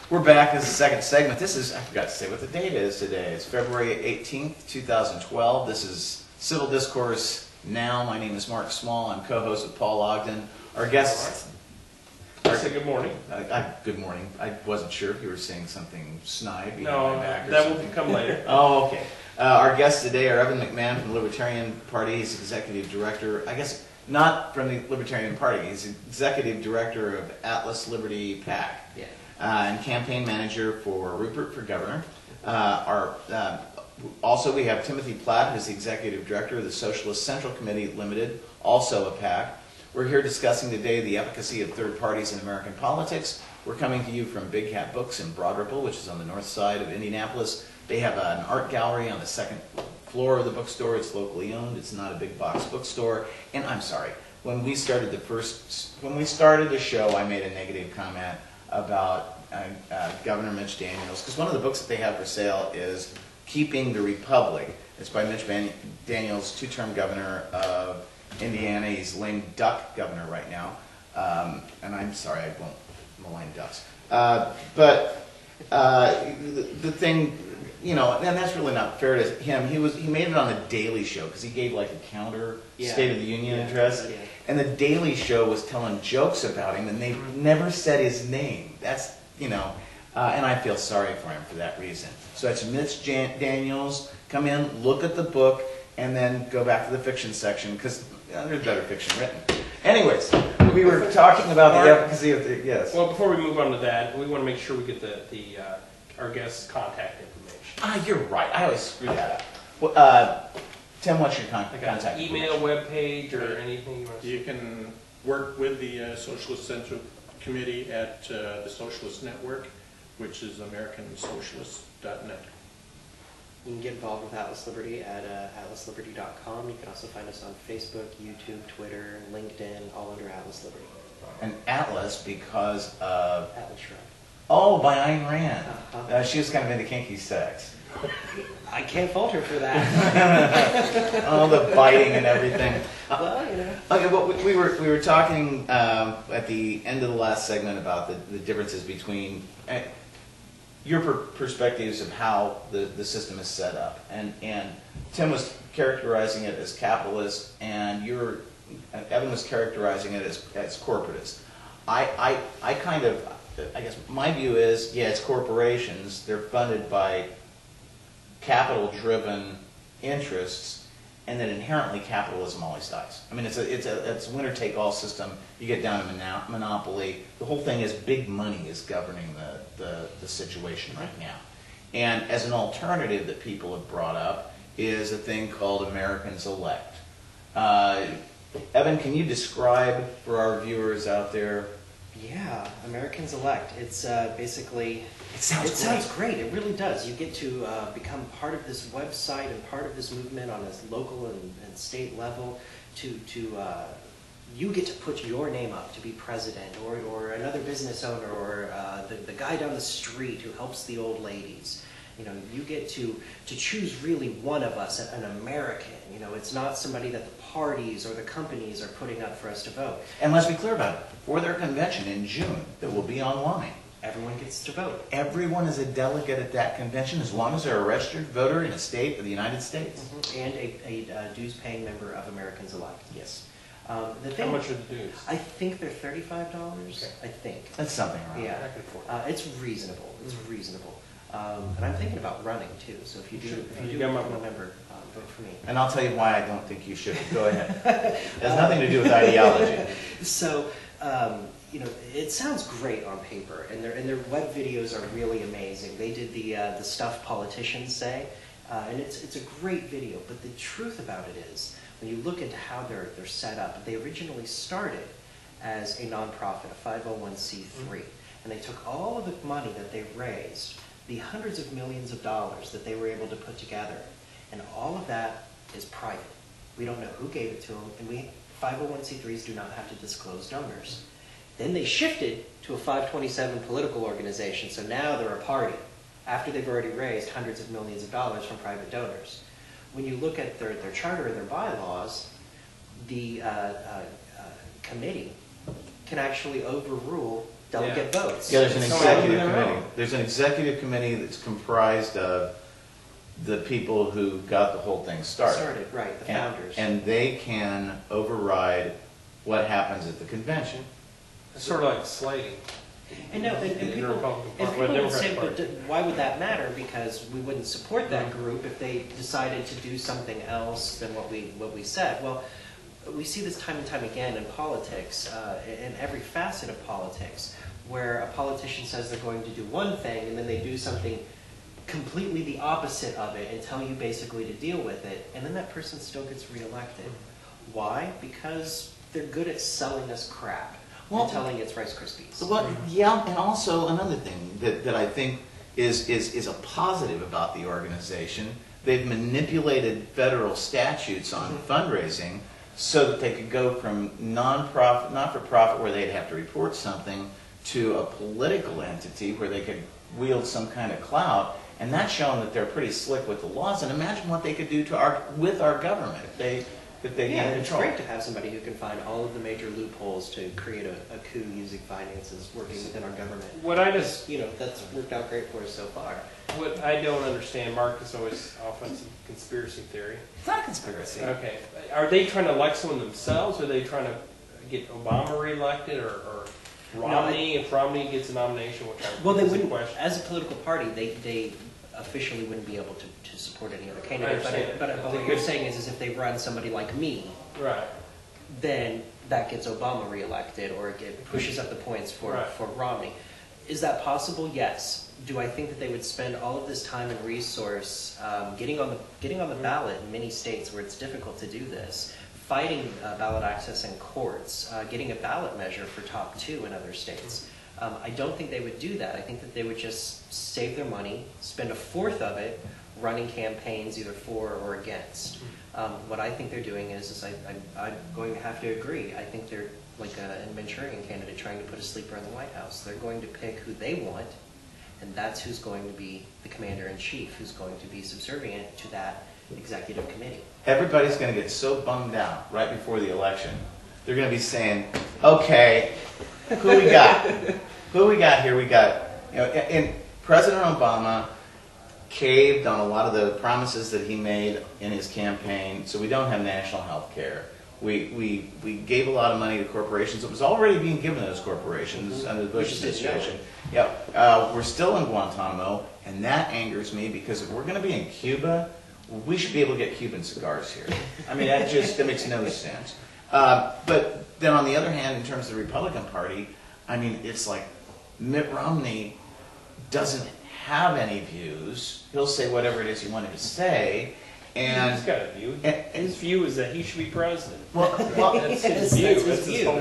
We're back as the second segment. This is, I forgot to say what the date is today. It's February 18th, 2012. This is Civil Discourse Now. My name is Mark Small. I'm co-host with Paul Ogden. Our guest... Say good morning. Good morning. I wasn't sure if you were saying something snide behind no, my back or that something. will come later. Oh, okay. Our guests today are Evan McMahon from the Libertarian Party. He's executive director, I guess not from the Libertarian Party. He's executive director of Atlas Liberty PAC. Yeah. And campaign manager for Rupert for governor. Also, we have Timothy Platt, who's the executive director of the Socialist Central Committee Limited, also a PAC. We're here discussing today the efficacy of third parties in American politics. We're coming to you from Big Cat Books in Broad Ripple, which is on the north side of Indianapolis. They have an art gallery on the second floor of the bookstore. It's locally owned. It's not a big box bookstore. And I'm sorry, when we started the show, I made a negative comment about Governor Mitch Daniels, because one of the books that they have for sale is Keeping the Republic. It's by Mitch Daniels, two-term governor of Indiana. He's lame duck governor right now. And I'm sorry, I won't malign ducks. But the thing, you know, and that's really not fair to him. He made it on the Daily Show because he gave like a counter State of the Union address. Yeah. And the Daily Show was telling jokes about him, and they never said his name. That's, you know, and I feel sorry for him for that reason. So that's Mitch Daniels. Come in, look at the book, and then go back to the fiction section because there's better fiction written. Anyways, we were talking about the efficacy of the, yes. Well, before we move on to that, we want to make sure we get our guest's contact information. You're right. I always screw that up. Well, Tim, what's your contact email, webpage, or anything you want to say? You can work with the Socialist Central Committee at the Socialist Network, which is americansocialist.net. You can get involved with Atlas Liberty at atlasliberty.com. You can also find us on Facebook, YouTube, Twitter, LinkedIn, all under Atlas Liberty. And Atlas because of... Atlas Shrugged. Oh, by Ayn Rand. She was kind of into kinky sex. I can't fault her for that. Oh, the biting and everything. Well, you know. Okay, well, we were talking at the end of the last segment about the differences between... your perspectives of how the system is set up, and Tim was characterizing it as capitalist, and Evan was characterizing it as corporatist. I guess my view is, yeah, it's corporations. They're funded by capital-driven interests, and that inherently capitalism always dies. I mean, it's a winner-take-all system. You get down to monopoly. The whole thing is big money is governing the situation right now. And as an alternative that people have brought up is a thing called Americans Elect. Evan, can you describe for our viewers out there? Yeah, Americans Elect. It's basically... It sounds great. It really does. You get to become part of this website and part of this movement on a local and state level. You get to put your name up to be president, or another business owner, or the guy down the street who helps the old ladies. You know, you get to choose really one of us, an American. You know, it's not somebody that the parties or the companies are putting up for us to vote. And let's be clear about it. For their convention in June that will be online, everyone gets to vote. Everyone is a delegate at that convention as long as they're a registered voter in a state of the United States. Mm-hmm. And a dues-paying member of Americans Elect. Yes. How much are the dues? I think they're $35. Okay. I think. That's something around. Yeah. It's reasonable. It's reasonable. And I'm thinking about running too. So if you do become a member, vote for me. And I'll tell you why I don't think you should. Go ahead. It has nothing to do with ideology. So. You know, it sounds great on paper, and their web videos are really amazing. They did the stuff politicians say, and it's a great video. But the truth about it is, when you look into how they're set up, they originally started as a nonprofit, a 501c3, and they took all of the money that they raised, the hundreds of millions of dollars that they were able to put together, and all of that is private. We don't know who gave it to them, and 501c3s do not have to disclose donors. Then they shifted to a 527 political organization, so now they're a party, after they've already raised hundreds of millions of dollars from private donors. When you look at their charter and their bylaws, the committee can actually overrule delegate votes. Yeah, there's an So executive they're committee. wrong. There's an executive committee that's comprised of the people who got the whole thing started. Right, the And- founders. And they can override what happens at the convention. It's sort of like slating. And no, and In the people, Republican if Party, people well, would say, Democratic but Party. why would that matter? Because we wouldn't support that Mm-hmm. group if they decided to do something else than what we said. Well, we see this time and time again in politics, in every facet of politics, where a politician says they're going to do one thing and then they do something completely the opposite of it and tell you basically to deal with it, and then that person still gets reelected. Why? Because they're good at selling us crap Well, and telling it's Rice Krispies. Well, yeah, and also another thing that I think is a positive about the organization, they've manipulated federal statutes on fundraising so that they could go from non-profit, not-for-profit, where they'd have to report something, to a political entity where they could wield some kind of clout. And that's shown that they're pretty slick with the laws. And imagine what they could do to with our government if they Yeah, get it's control. great to have somebody who can find all of the major loopholes to create a coup using finances working within our government. What I just, You know, that's worked out great for us so far. what I don't understand, Mark is always offensive conspiracy theory. It's not a conspiracy. Okay, are they trying to elect someone themselves, or are they trying to get Obama reelected, or Romney? If Romney gets a nomination, which I Well, they is a wouldn't, question. as a political party, they officially wouldn't be able to support any other candidate. understand. But They what you're could- saying is if they run somebody like me, Right. then that gets Obama reelected, or it pushes up the points Right. for Romney. Is that possible? Yes. Do I think that they would spend all of this time and resource getting on the ballot in many states where it's difficult to do this, fighting ballot access in courts, getting a ballot measure for top 2 in other states? I don't think they would do that. I think that they would just save their money, spend a fourth of it running campaigns either for or against. What I think they're doing is I'm going to have to agree. I think they're like a Manchurian candidate trying to put a sleeper in the White House. They're going to pick who they want, and that's who's going to be the commander-in-chief, who's going to be subservient to that executive committee. Everybody's going to get so bummed out right before the election. They're going to be saying, okay, who we got? Who we got here? We got, and President Obama caved on a lot of the promises that he made in his campaign, so we don't have national health care. We gave a lot of money to corporations. It was already being given to those corporations under the Bush administration. Yeah, we're still in Guantanamo, and that angers me because if we're going to be in Cuba, we should be able to get Cuban cigars here. I mean, that makes no sense. But then on the other hand, in terms of the Republican Party, I mean, it's like Mitt Romney doesn't have any views. He'll say whatever it is he wanted to say. And He's got a view. His view is that he should be president. well, That's his view. That's his That's his view. whole.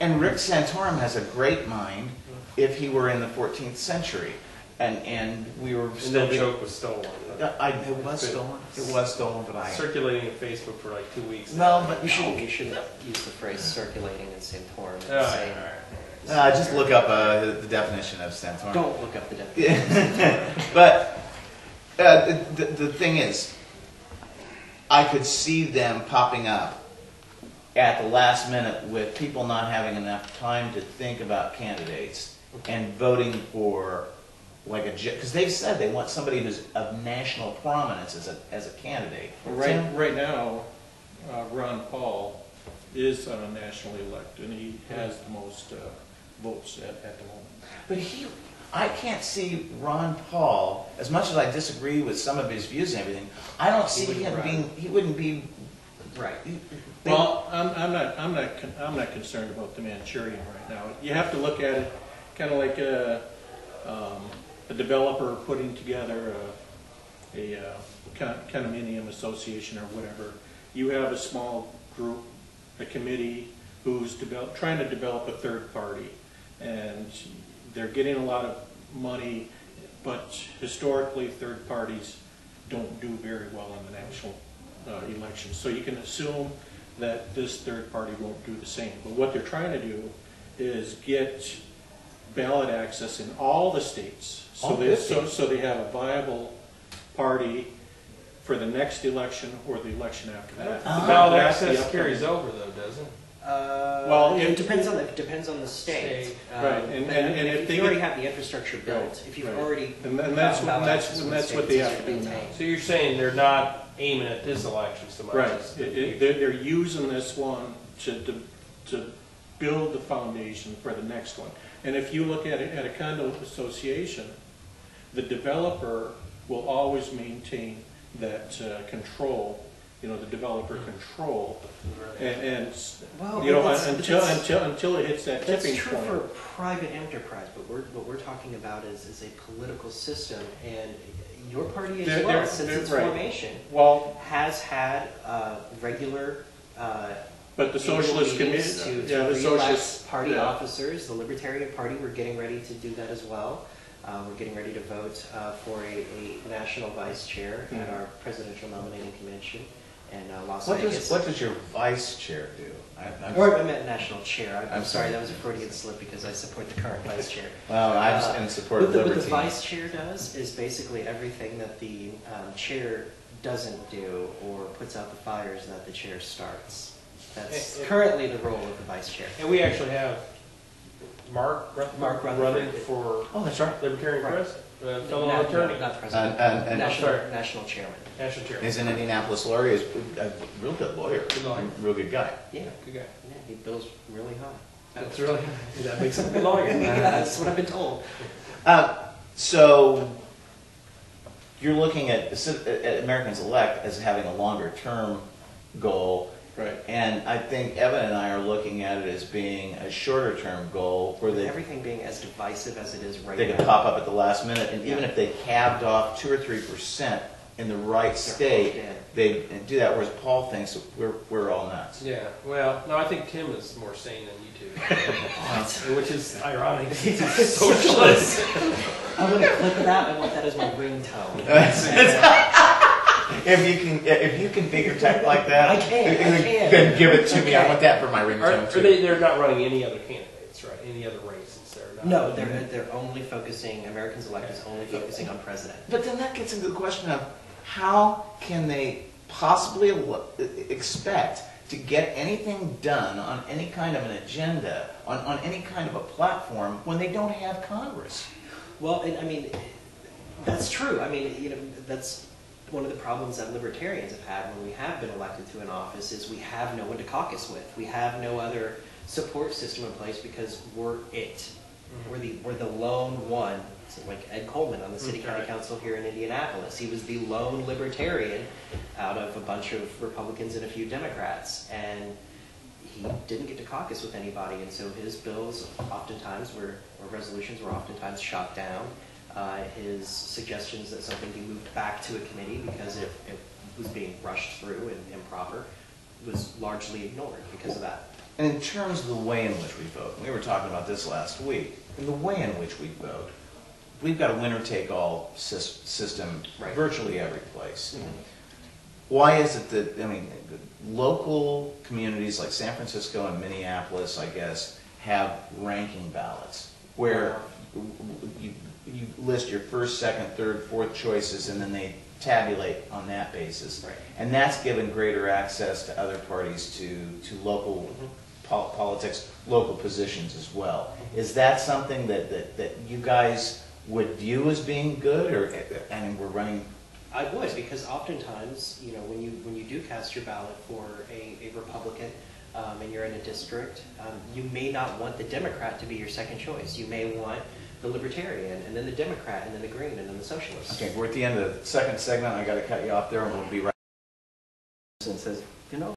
and Rick Santorum has a great mind if he were in the 14th century. And we were And still that joke was stolen. it was stolen. It was stolen, but I... Circulating on Facebook for like 2 weeks. No, but You shouldn't use the phrase circulating in Santorum. All right, Saying, all right. just look up the definition of Santorum. don't look up the definition. But the thing is, I could see them popping up at the last minute with people not having enough time to think about candidates and voting for like because they've said they want somebody who's of national prominence as a candidate. Right now, Ron Paul is on a national elect, and he has the most votes at the moment. But I can't see Ron Paul, as much as I disagree with some of his views and everything, I don't see him being, he wouldn't be, Right. Well, I'm not concerned about the Manchurian right now. You have to look at it kind of like a developer putting together a condominium association or whatever. You have a small group, a committee who's trying to develop a third party, and they're getting a lot of money, but historically third parties don't do very well in the national elections. So you can assume that this third party won't do the same. But what they're trying to do is get ballot access in all the states, so they have a viable party for the next election or the election after that. The ballot That's the access upcoming- carries over, though, doesn't it? Well, it depends on the state. Right, and if you they already get- have the infrastructure built, Right, if you've right. already And that's gotten what- ballot that's- access and with that's the what states, they it's have to easier do now. maintain. So you're saying they're not aiming at this election so much Right, as they're using this one to build the foundation for the next one. And if you look at it at a condo association, the developer will always maintain that control, the developer control, and Well, until it hits that That's tipping true point. for private enterprise, but what we're talking about is a political system, and your party as They're- well, they're- since they're its right. formation, Well, has had regular but the Socialist Committee, to the re-elect Socialist party yeah. officers. The Libertarian Party, we're getting ready to do that as well. We're getting ready to vote for a national vice chair at our presidential nominating convention in Las Vegas. What does your vice chair do? Or I meant national chair. I'm I'm sorry, sorry. that was a Freudian slip because I support the current vice chair. Well, I'm in support of What liberty. the vice chair does is basically everything that the chair doesn't do or puts out the fires that the chair starts. That's currently the role of the vice chair. And we actually have Mark Rutherford. running for Oh, that's right. Libertarian Right. president, fellow Not- attorney, Not president. And national chairman. national chair. he's an Indianapolis lawyer. He's a real good lawyer. Good lawyer. Real good guy. Yeah, Good guy. yeah, he bills really high. That's really, that makes him a good lawyer. Yeah, that's what I've been told. So you're looking at Americans Elect as having a longer term goal. Right. And I think Evan and I are looking at it as being a shorter term goal where Everything being as divisive as it is right they now. could pop up at the last minute, and even Yeah. if they calved off 2 or 3% in the right state, Yeah. they do that. Whereas Paul thinks we're all nuts. Yeah, well, no, I think Tim is more sane than you two. Which is ironic. He's a socialist. I want to clip that. I want that as my ringtone. If you can figure tech like that, I can. then give it to me. I want that for my ringtone too. They're not running any other candidates, right? Any other races? They're not. No, they're only focusing. Americans Elect is only focusing on president. But then that gets into the question of how can they possibly expect to get anything done on any kind of an agenda, on any kind of a platform, when they don't have Congress? Well, and I mean, that's true. I mean, that's one of the problems that libertarians have had when we have been elected to an office is we have no one to caucus with. We have no other support system in place because we're it. We're the lone one. It's like Ed Coleman on the city county council here in Indianapolis. He was the lone libertarian out of a bunch of Republicans and a few Democrats, and he didn't get to caucus with anybody, and so his bills oftentimes or resolutions were oftentimes shot down. His suggestions that something be moved back to a committee because it was being rushed through and improper was largely ignored because of that. And in terms of the way in which we vote, we were talking about this last week, in the way in which we vote, we've got a winner-take-all system Right. virtually every place. Why is it that, local communities like San Francisco and Minneapolis, I guess, have ranking ballots where you list your first, second, third, fourth choices, and then they tabulate on that basis. Right. And that's given greater access to other parties to local politics, local positions as well. Is that something that you guys would view as being good, or we're running? I would, because oftentimes, when you do cast your ballot for a Republican and you're in a district, you may not want the Democrat to be your second choice. You may want the Libertarian, and then the Democrat, and then the Green, and then the Socialist. Okay, we're at the end of the second segment. I got to cut you off there, and we'll be right. And says,